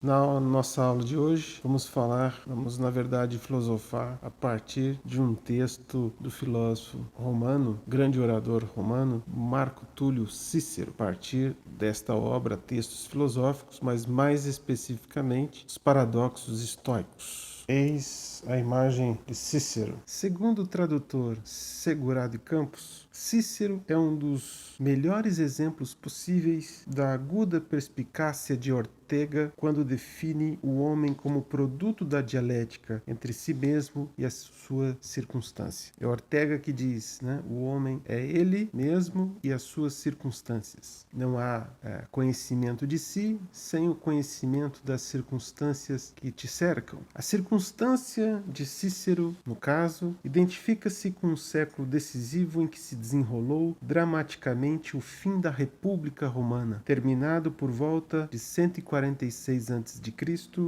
Na nossa aula de hoje, vamos na verdade filosofar a partir de um texto do filósofo romano, grande orador romano, Marco Túlio Cícero, a partir desta obra, Textos Filosóficos, mas mais especificamente, os Paradoxos Estoicos. Eis a imagem de Cícero. Segundo o tradutor Segurado de Campos, Cícero é um dos melhores exemplos possíveis da aguda perspicácia de Ortega quando define o homem como produto da dialética entre si mesmo e a sua circunstância. É Ortega que diz, né? O homem é ele mesmo e as suas circunstâncias. Não há conhecimento de si sem o conhecimento das circunstâncias que te cercam. A circunstância de Cícero, no caso, identifica-se com um século decisivo em que se desenrolou dramaticamente o fim da República Romana, terminado por volta de 146 a.C.,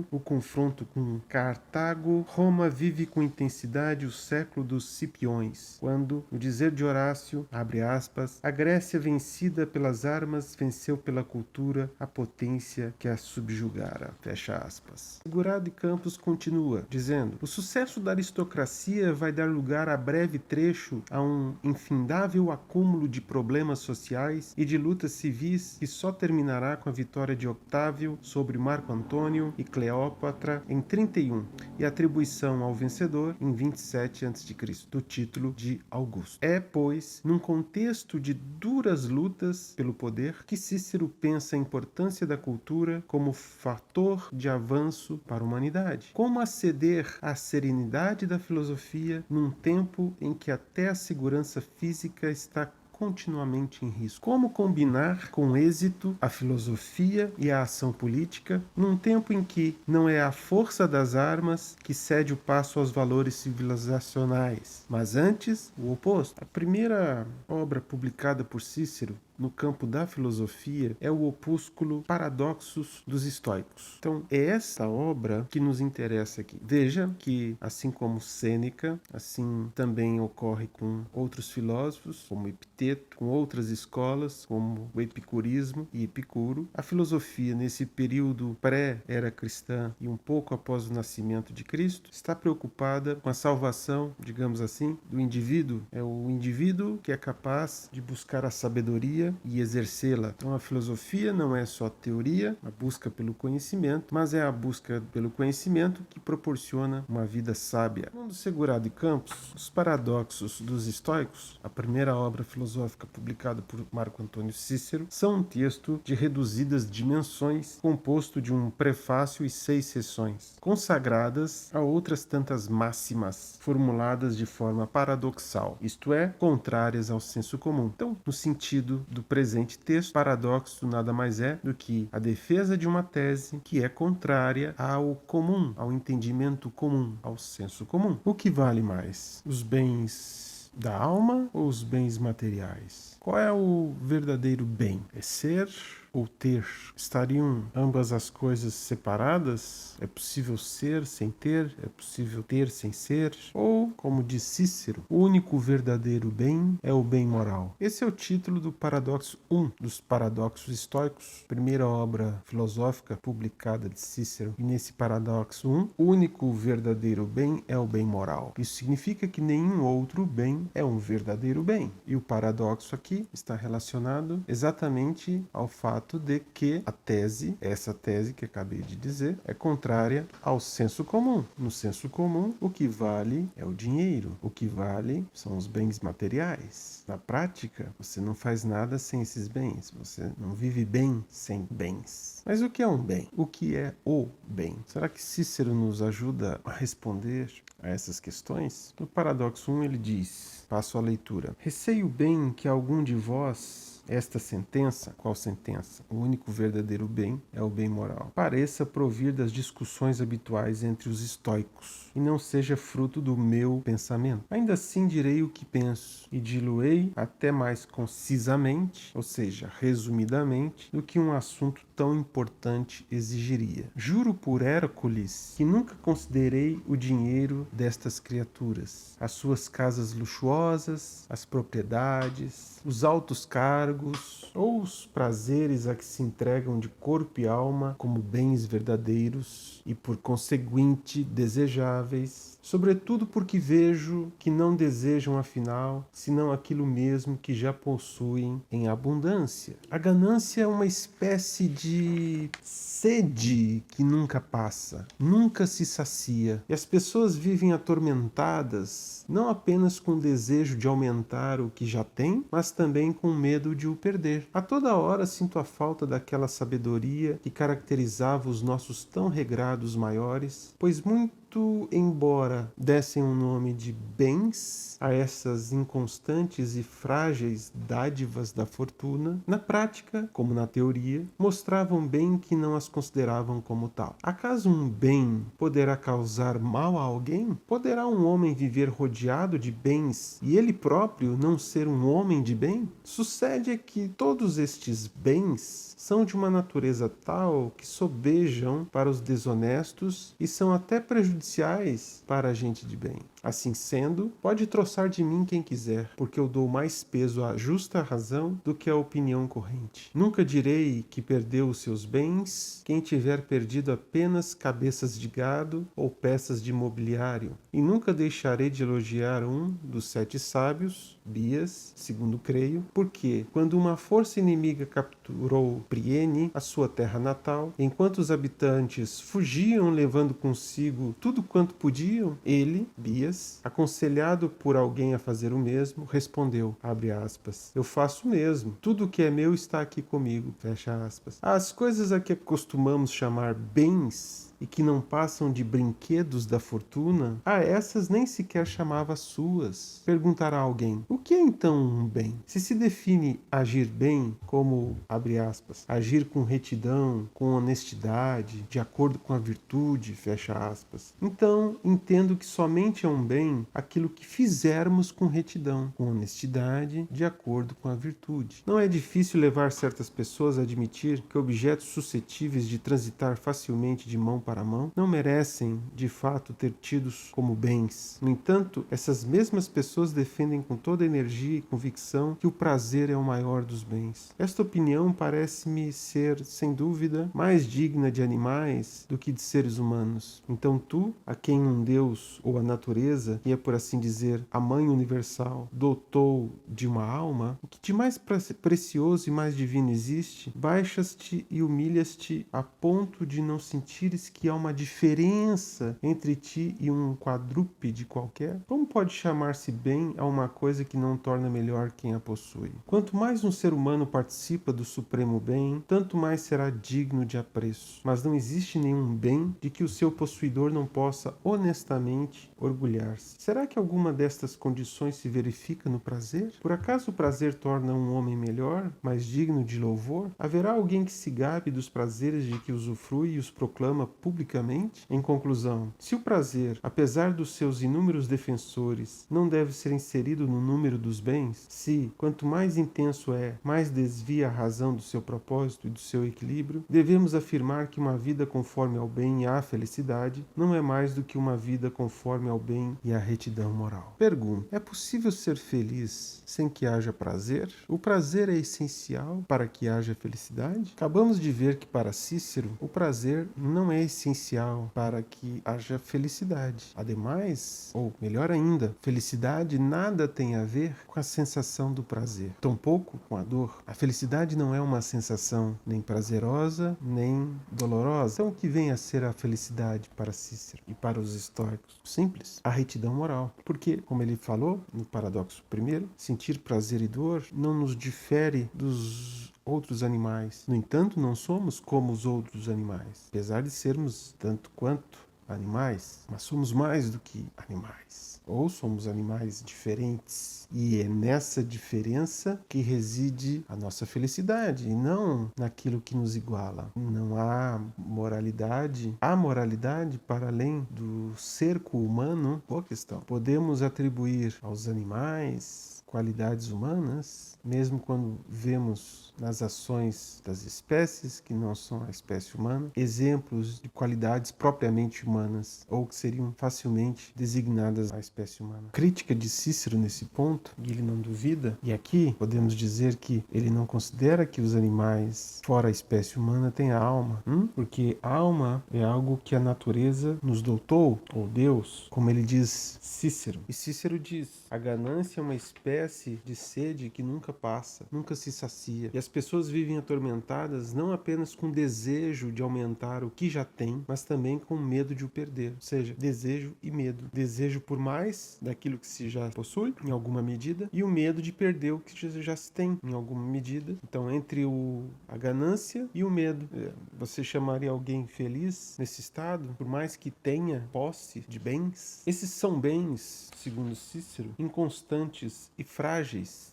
o confronto com Cartago. Roma vive com intensidade o século dos Cipiões, quando, no dizer de Horácio, abre aspas, a Grécia vencida pelas armas venceu pela cultura a potência que a subjugara, fecha aspas. Segurado de Campos continua, dizendo, o sucesso da aristocracia vai dar lugar a breve trecho a um infindável acúmulo de problemas sociais e de lutas civis que só terminará com a vitória de Octávio sobre Marco Antônio e Cleópatra em 31 e a atribuição ao vencedor em 27 a.C. do título de Augusto. É, pois, num contexto de duras lutas pelo poder que Cícero pensa a importância da cultura como fator de avanço para a humanidade. Como aceder à serenidade da filosofia num tempo em que até a segurança física está continuamente em risco. Como combinar com êxito a filosofia e a ação política num tempo em que não é a força das armas que cede o passo aos valores civilizacionais, mas antes o oposto. A primeira obra publicada por Cícero no campo da filosofia é o opúsculo Paradoxos dos Estoicos. Então, é essa obra que nos interessa aqui. Veja que, assim como Sêneca, assim também ocorre com outros filósofos, como Epiteto, com outras escolas, como o epicurismo e Epicuro, a filosofia, nesse período pré-era cristã e um pouco após o nascimento de Cristo, está preocupada com a salvação, digamos assim, do indivíduo. É o indivíduo que é capaz de buscar a sabedoria e exercê-la. Então a filosofia não é só teoria, a busca pelo conhecimento, mas é a busca pelo conhecimento que proporciona uma vida sábia. Segundo Segurado de Campos, Os Paradoxos dos Estoicos, a primeira obra filosófica publicada por Marco Antônio Cícero, são um texto de reduzidas dimensões, composto de um prefácio e 6 seções, consagradas a outras tantas máximas, formuladas de forma paradoxal, isto é, contrárias ao senso comum. Então, no sentido do presente texto, paradoxo nada mais é do que a defesa de uma tese que é contrária ao comum, ao entendimento comum, ao senso comum. O que vale mais? Os bens da alma ou os bens materiais? Qual é o verdadeiro bem? É ser ou ter? Estariam ambas as coisas separadas? É possível ser sem ter? É possível ter sem ser? Ou, como diz Cícero, o único verdadeiro bem é o bem moral. Esse é o título do Paradoxo 1 dos Paradoxos Estoicos, primeira obra filosófica publicada de Cícero. E nesse Paradoxo 1, o único verdadeiro bem é o bem moral. Isso significa que nenhum outro bem é um verdadeiro bem. E o paradoxo aqui está relacionado exatamente ao fato de que a tese, essa tese que acabei de dizer, é contrária ao senso comum. No senso comum, o que vale é o dinheiro, o que vale são os bens materiais. Na prática, você não faz nada sem esses bens, você não vive bem sem bens. Mas o que é um bem? O que é o bem? Será que Cícero nos ajuda a responder a essas questões? No Paradoxo 1 ele diz, passo a leitura, receio bem que algum de vós esta sentença, qual sentença? O único verdadeiro bem é o bem moral. Pareça provir das discussões habituais entre os estoicos e não seja fruto do meu pensamento. Ainda assim direi o que penso e diluei até mais concisamente, ou seja, resumidamente, do que um assunto tão importante exigiria. Juro por Hércules que nunca considerei o dinheiro destas criaturas, as suas casas luxuosas, as propriedades, os altos cargos ou os prazeres a que se entregam de corpo e alma como bens verdadeiros e por conseguinte desejáveis, sobretudo porque vejo que não desejam afinal senão aquilo mesmo que já possuem em abundância. A ganância é uma espécie de sede que nunca passa, nunca se sacia, e as pessoas vivem atormentadas não apenas com o desejo de aumentar o que já têm, mas também com medo de o perder. A toda hora sinto a falta daquela sabedoria que caracterizava os nossos tão regrados maiores, pois muito embora dessem um nome de bens a essas inconstantes e frágeis dádivas da fortuna, na prática, como na teoria, mostravam bem que não as consideravam como tal. Acaso um bem poderá causar mal a alguém? Poderá um homem viver rodeado de bens e ele próprio não ser um homem de bem? Sucede que todos estes bens são de uma natureza tal que sobejam para os desonestos e são até prejudiciais para a gente de bem. Assim sendo, pode troçar de mim quem quiser, porque eu dou mais peso à justa razão do que à opinião corrente. Nunca direi que perdeu os seus bens quem tiver perdido apenas cabeças de gado ou peças de mobiliário, e nunca deixarei de elogiar um dos 7 sábios, Bias, segundo creio, porque quando uma força inimiga capturou Priene, a sua terra natal, enquanto os habitantes fugiam levando consigo tudo quanto podiam, ele, Bias, aconselhado por alguém a fazer o mesmo, respondeu, abre aspas, eu faço o mesmo, tudo o que é meu está aqui comigo, fecha aspas. As coisas a que costumamos chamar bens e que não passam de brinquedos da fortuna, a essas nem sequer chamava suas. Perguntará alguém, o que é então um bem? Se define agir bem como, abre aspas, agir com retidão, com honestidade, de acordo com a virtude, fecha aspas, então entendo que somente é um bem aquilo que fizermos com retidão, com honestidade, de acordo com a virtude. Não é difícil levar certas pessoas a admitir que objetos suscetíveis de transitar facilmente de mão para mão não merecem, de fato, ter tidos como bens. No entanto, essas mesmas pessoas defendem com toda energia e convicção que o prazer é o maior dos bens. Esta opinião parece-me ser, sem dúvida, mais digna de animais do que de seres humanos. Então tu, a quem um Deus ou a natureza, que é por assim dizer a mãe universal, dotou de uma alma, o que de mais precioso e mais divino existe, baixas-te e humilhas-te a ponto de não sentires que há uma diferença entre ti e um quadrúpede qualquer? Como pode chamar-se bem a uma coisa que não torna melhor quem a possui? Quanto mais um ser humano participa do supremo bem, tanto mais será digno de apreço. Mas não existe nenhum bem de que o seu possuidor não possa honestamente orgulhar-se. Será que alguma destas condições se verifica no prazer? Por acaso o prazer torna um homem melhor, mais digno de louvor? Haverá alguém que se gabe dos prazeres de que usufrui e os proclama publicamente? Em conclusão, se o prazer, apesar dos seus inúmeros defensores, não deve ser inserido no número dos bens, se, quanto mais intenso é, mais desvia a razão do seu propósito e do seu equilíbrio, devemos afirmar que uma vida conforme ao bem e à felicidade não é mais do que uma vida conforme ao bem e à retidão moral. Pergunta: é possível ser feliz sem que haja prazer? O prazer é essencial para que haja felicidade? Acabamos de ver que para Cícero o prazer não é essencial para que haja felicidade. Ademais, ou melhor ainda, felicidade nada tem a ver com a sensação do prazer, tampouco com a dor. A felicidade não é uma sensação nem prazerosa, nem dolorosa. Então o que vem a ser a felicidade para Cícero e para os estoicos? Simples, a retidão moral. Porque, como ele falou no paradóxo primeiro, sentir prazer e dor não nos difere dos outros animais. No entanto, não somos como os outros animais, apesar de sermos tanto quanto animais, mas somos mais do que animais. Ou somos animais diferentes. E é nessa diferença que reside a nossa felicidade, e não naquilo que nos iguala. Não há moralidade. Há moralidade para além do cerco humano? Boa questão. Podemos atribuir aos animais qualidades humanas, mesmo quando vemos nas ações das espécies que não são a espécie humana, exemplos de qualidades propriamente humanas ou que seriam facilmente designadas à espécie humana. Crítica de Cícero nesse ponto, e ele não duvida, e aqui podemos dizer que ele não considera que os animais fora a espécie humana têm alma, porque alma é algo que a natureza nos dotou, ou Deus, como ele diz Cícero. E Cícero diz: a ganância é uma espécie de sede que nunca passa, nunca se sacia. E as pessoas vivem atormentadas não apenas com desejo de aumentar o que já tem, mas também com medo de o perder. Ou seja, desejo e medo. Desejo por mais daquilo que se já possui, em alguma medida, e o medo de perder o que já se tem, em alguma medida. Então, entre a ganância e o medo. Você chamaria alguém feliz nesse estado, por mais que tenha posse de bens? Esses são bens, segundo Cícero, inconstantes e frágeis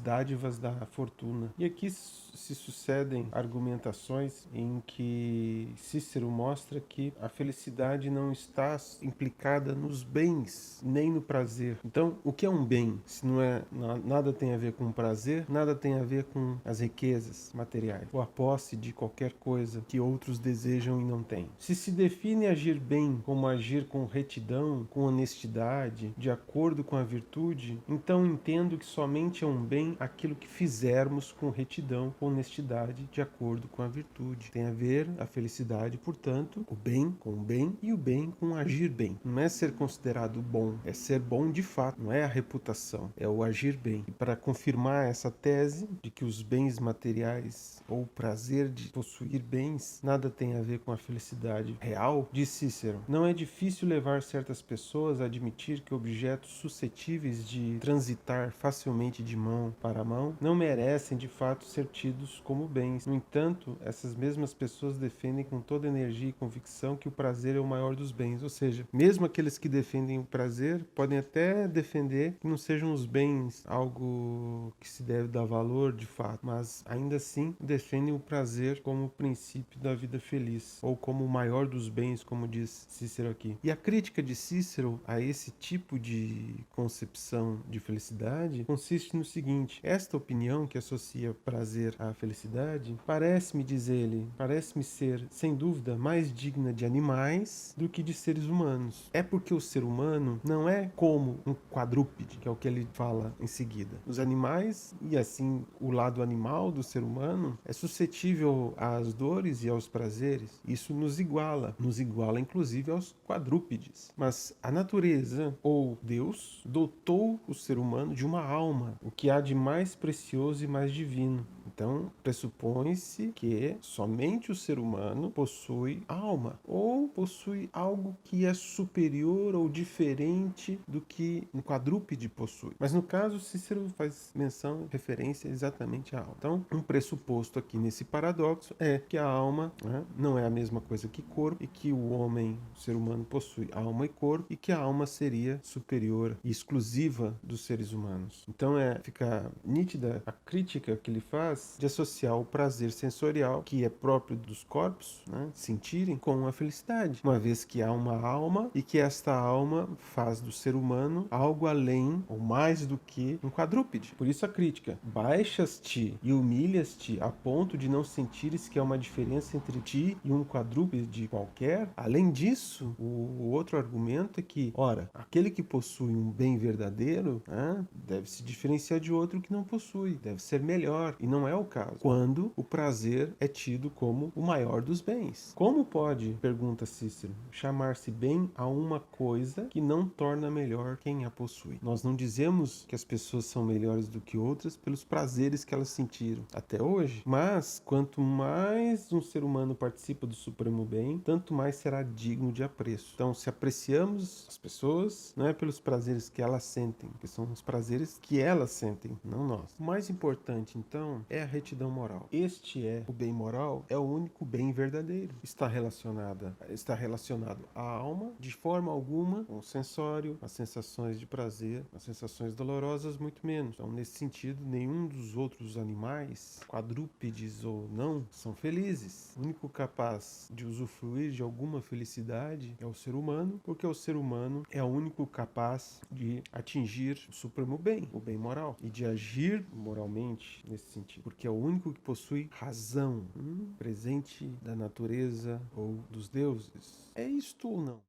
dádivas da fortuna. E aqui se sucedem argumentações em que Cícero mostra que a felicidade não está implicada nos bens, nem no prazer. Então, o que é um bem? Se não é nada tem a ver com prazer, nada tem a ver com as riquezas materiais, ou a posse de qualquer coisa que outros desejam e não têm. Se define agir bem como agir com retidão, com honestidade, de acordo com a virtude, então entendo que somente é um bem aquilo que fizermos com retidão, com honestidade, de acordo com a virtude. Tem a ver a felicidade, portanto, o bem com o bem e o bem com agir bem. Não é ser considerado bom, é ser bom de fato, não é a reputação, é o agir bem. E para confirmar essa tese de que os bens materiais ou o prazer de possuir bens nada tem a ver com a felicidade real, diz Cícero: não é difícil levar certas pessoas a admitir que objetos suscetíveis de transitar facilmente de mão para mão não merecem de fato ser tidos como bens. No entanto, essas mesmas pessoas defendem com toda energia e convicção que o prazer é o maior dos bens. Ou seja, mesmo aqueles que defendem o prazer podem até defender que não sejam os bens algo que se deve dar valor de fato, mas ainda assim defendem o prazer como o princípio da vida feliz, ou como o maior dos bens, como diz Cícero aqui. E a crítica de Cícero a esse tipo de concepção de felicidade consiste no seguinte: esta opinião que associa prazer à felicidade parece-me, diz ele, parece-me ser, sem dúvida, mais digna de animais do que de seres humanos. É porque o ser humano não é como um quadrúpede, que é o que ele fala em seguida. Os animais, e assim o lado animal do ser humano, é suscetível às dores e aos prazeres. Isso nos iguala inclusive aos quadrúpedes. Mas a natureza, ou Deus, dotou o ser humano de uma alma, o que há de mais precioso e mais divino. Então, pressupõe-se que somente o ser humano possui alma, ou possui algo que é superior ou diferente do que um quadrúpede possui. Mas no caso, Cícero faz menção, referência exatamente à alma. Então, um pressuposto aqui nesse paradoxo é que a alma, né, não é a mesma coisa que corpo, e que o homem, o ser humano, possui alma e corpo, e que a alma seria superior e exclusiva dos seres humanos. Então, fica nítida a crítica que ele faz de associar o prazer sensorial, que é próprio dos corpos, né, sentirem, com a felicidade, uma vez que há uma alma e que esta alma faz do ser humano algo além ou mais do que um quadrúpede. Por isso a crítica: baixas-te e humilhas-te a ponto de não sentires que há uma diferença entre ti e um quadrúpede qualquer. Além disso, o outro argumento é que, ora, aquele que possui um bem verdadeiro, né, deve se diferenciar de outro que não possui, deve ser melhor, e não é o caso quando o prazer é tido como o maior dos bens. Como pode, pergunta Cícero, chamar-se bem a uma coisa que não torna melhor quem a possui? Nós não dizemos que as pessoas são melhores do que outras pelos prazeres que elas sentiram até hoje, mas quanto mais um ser humano participa do supremo bem, tanto mais será digno de apreço. Então, se apreciamos as pessoas, não é pelos prazeres que elas sentem, que são os prazeres que elas sentem, não nós. O mais importante, então, é a retidão moral. Este é o bem moral, é o único bem verdadeiro. Está relacionado à alma, de forma alguma, com o sensório, as sensações de prazer, as sensações dolorosas, muito menos. Então, nesse sentido, nenhum dos outros animais, quadrúpedes ou não, são felizes. O único capaz de usufruir de alguma felicidade é o ser humano, porque o ser humano é o único capaz de atingir o supremo bem, o bem moral, e de agir moralmente nesse sentido. porque é o único que possui razão, presente da natureza ou dos deuses. É isto ou não?